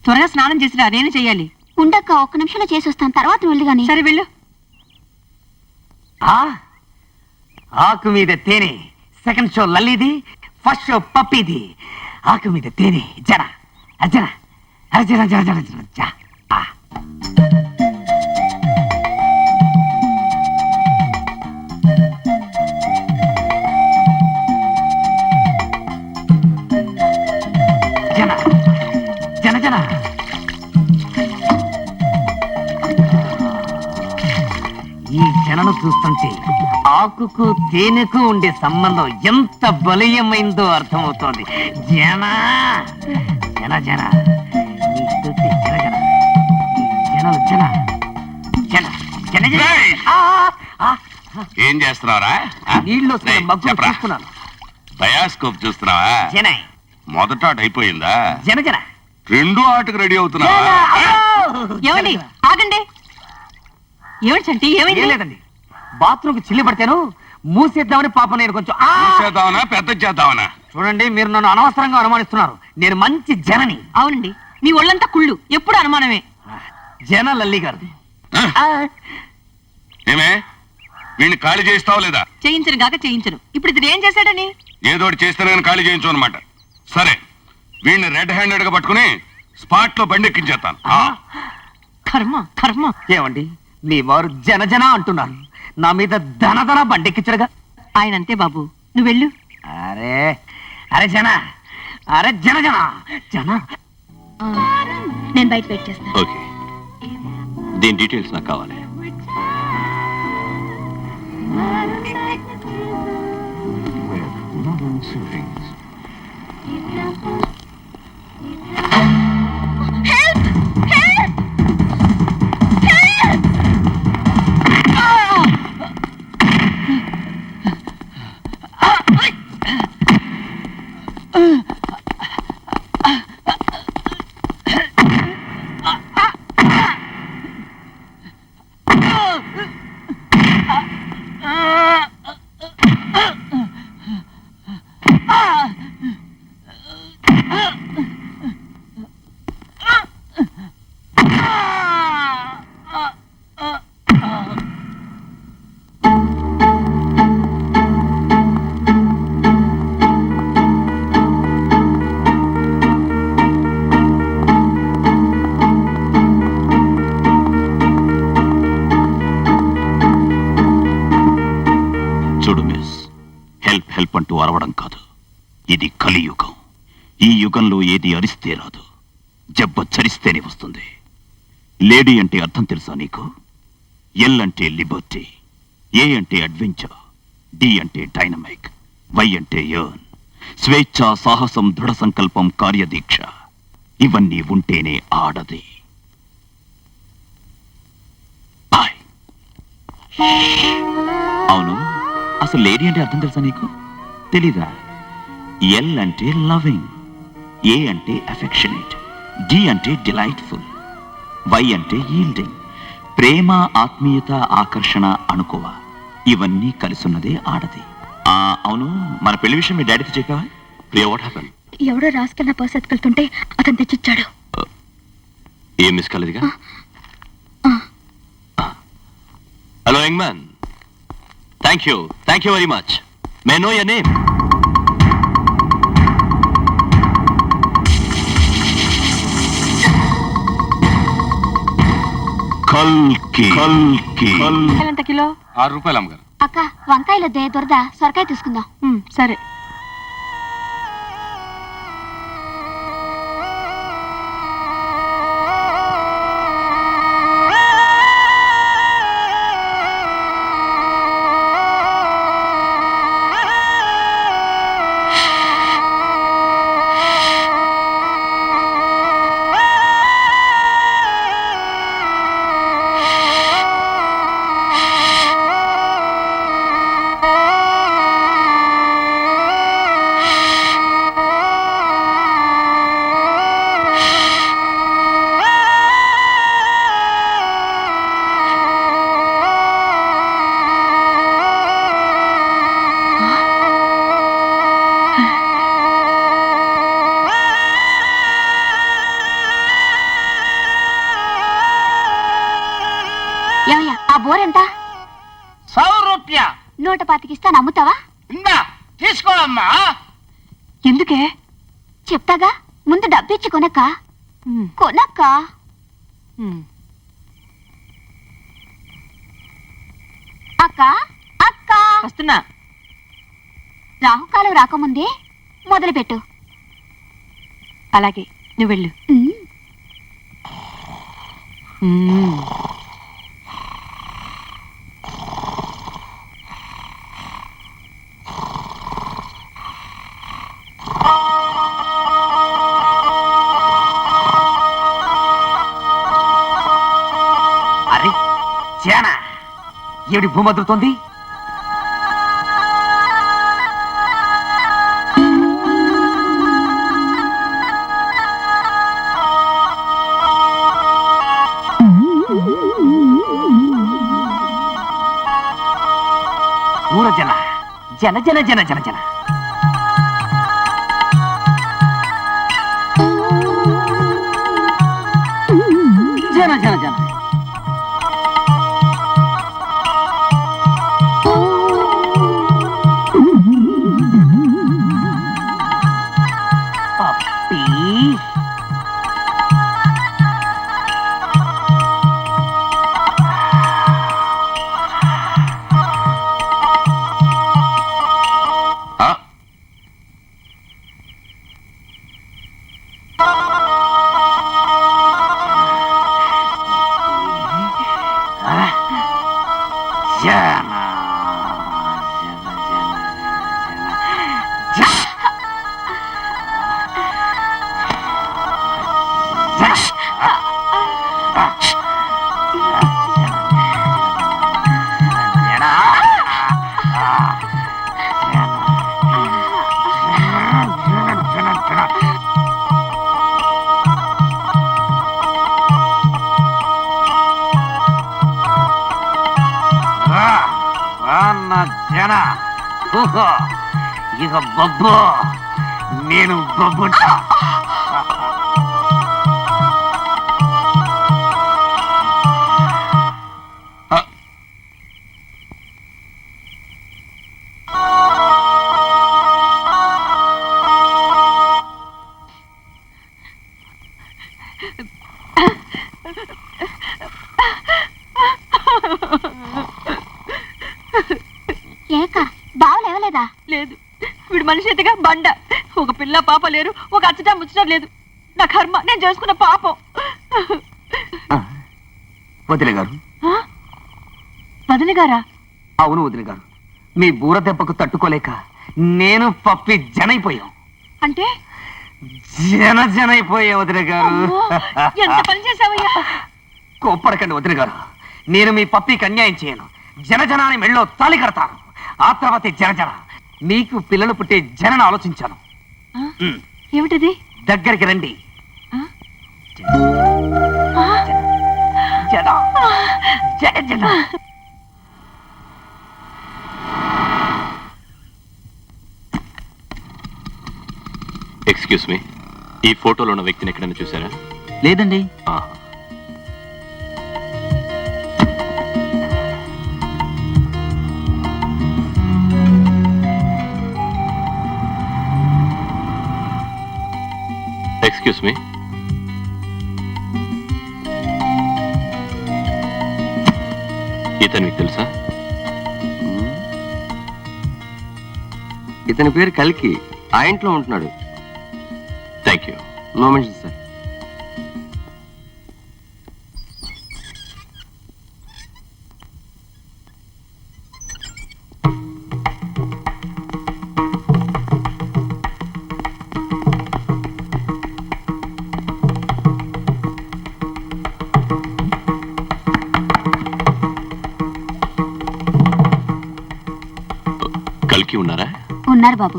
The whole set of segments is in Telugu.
త్వరగా స్నానం చేసిరా, నేను చెయ్యాలి. ఉండక్క, ఒక్క నిమిషంలో చేసి వస్తాను, తర్వాత వెళ్ళు గాని. సరే వెళ్ళు. ఆకు మీద తేనె, సెకండ్ షో లల్లిది, ఫస్ట్ షో పప్పిది. ఆకు మీద తేనె, జన అర్జన అర్జన జన జన జన జ. జన జన జన. ఈ జనను చూస్తుంటే ఆకుకు తేనెకు ఉండే సంబంధం ఎంత బలీయమైందో అర్థమవుతోంది. జన జన జన నీ స్తుతి జన జన, ఈ జనలు జన జన జన జన. ఏం చేస్తున్నారా? నీళ్ళు మగ్గులు చూస్తున్నాను. బయాస్కోప్ చూస్తున్నావా? జన మొదట ఆట అయిపోయిందా? జన జన రెండో ఆటకు రెడీ అవుతున్నావా? ఏమండి ఆగండి. ఏమిటి చంటి, ఏమైంది? లేదండి, బాత్రూమ్ చిల్లి పడితేను మూసేద్దామని పాప నేను కొంచెం చేద్దామనా పెద్ద చేద్దామనా? చూడండి, మీరు నన్ను అనవసరంగా అనుమానిస్తున్నారు. నేను మంచి జనని. అవునండి, మీ ఒళ్ళంతా కుళ్ళు, ఎప్పుడు అనుమానమే. జన లల్లి గారు. ఏమే వీడిని ఖాళీ చేయిస్తావా లేదా? చేయించను గాక చేయించను. ఇప్పుడు ఇది ఏం చేశాడని? ఏదోటి చేస్తే నేను ఖాళీ చేయించు అనమాట. సరే, వీడిని రెడ్ హ్యాండెడ్ గా పట్టుకుని స్పాట్ లో బండి ఎక్కించేస్తాను. కర్మ కర్మ. ఏమండి, మీ వారు జన జన అంటున్నారు, నా మీద ధన ధన బండెక్కించడుగా. ఆయన అంతే బాబు, నువ్వు వెళ్ళు. అరే అరే జన, అరే జన జన జన. నేను బయట వెయిట్ చేస్తాను. ఓకే, దీని డీటెయిల్స్ నాకు కావాలి. చూడు మిస్, హెల్ప్ హెల్ప్ అంటూ అరవడం కాదు, ఇది కలియుగం. ఈ యుగంలో ఏది అరిస్తే రాదు, జబ్బ చరిస్తేనే వస్తుంది. లేడీ అంటే అర్థం తెలుసా నీకు? ఎల్ అంటే లిబర్టీ, ఏ అంటే అడ్వెంచర్, డి అంటే డైనమిక్, వై అంటే యర్న్. స్వేచ్ఛ, సాహసం, దృఢ సంకల్పం, కార్యదీక్ష, ఇవన్నీ ఉంటేనే ఆడది. అవును, అసలు లేడీ అంటే అర్థం తెలుసా నీకు? తెలీదా? ఎల్ అంటే లవింగ్, ఏ అంటే అఫెక్షనేట్, డి అంటే డిలైట్ఫుల్, వై అంటే ఈల్డింగ్, ప్రేమ, ఆత్మీయత, ఆకర్షణ, అణుకువ, ఇవన్నీ కలిసున్నదే ఆడది. అవును, మన పెళ్లి విషయం మీ డాడీతో చెప్పావా? Priya, what happen? ఎవడో రాసుకెళ్ళిన పర్స్ ఎత్తుకెళ్తుంటే అతను తెచ్చిచ్చాడు. ఏం మిస్ కాలేదుగా? Hello young man, thank you very much. May know your name? కల్కి. ఎంత కిలో? 6 రూపాయలు అమ్మగారు. అక్క, వంకాయలు దొరదా, సొరకాయ తీసుకుందాం. సరే. బోర్ ఎంత? 100 రూపాయ. 125 ఇస్తాను, అమ్ముతావా? ఇందా తీసుకోమ్మా. ఎందుకే? చెప్తాగా, ముందు డబ్బిచ్చి కొనక్క. ఉమ్, కొనక్క. ఉమ్. అక్క, అక్క, వస్తున్నా. రాహుకాలం రాకముందే మొదలుపెట్టు. అలాగే, నువ్వు వెళ్ళు. ఉమ్. ఉమ్. అరే జానా, ఏమిటి భూమి అదురుతోంది? ఊర జన జన జన జన జన జన జన జన జన పప్పీ. ఆ? జన జన జన జన ఇక బొబ్బు, నేను బొబ్బుంటా. ఆ? ఏక బావలేవలేదా? లేదు, వీడు మనిషి ఎదుగా బండ. ఒక పిల్ల పాప లేరు, ఒక అచ్చటా ముచ్చట లేదు. నా కర్మ, నేను చేసుకున్న పాపం. వదిన గారు. ఆ? వదిన గారా? అవును వదిన గారు, మీ బూర దెబ్బకు తట్టుకోలేక నేను పప్పి జనైపోయాం. అంటే జన జనైపోయా వదిన గారు. అమ్మో, ఎంత పని చేసావయ్యా? కోప్పడకండి వదిన గారు, నేను మీ పప్పికి అన్యాయం చేయను. జనజనాన్ని మెళ్ళో తాళి కడతాను. ఆ తర్వాతే జనజన. మీకు పిల్లలు పుట్టే జనను ఆలోచించాను. ఆ? ఉమ్, ఏమిటిది? దగ్గరికి రండి. ఆ? ఆ? జన జన జన. ఎక్స్క్యూజ్ మీ, ఈ ఫోటోలో ఉన్న వ్యక్తిని ఎక్కడైనా చూసారా? లేదండి. ఎక్స్క్యూజ్ మీ, ఇతను మీకు తెలుసా? ఇతని పేరు కల్కి, ఆ ఇంట్లో ఉంటున్నాడు. Thank you. No mention sir. కల్కి ఉన్నారా? ఉన్నారు బాబు.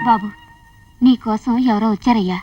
బాబు, నీకోసం ఎవరో వచ్చారయ్యా.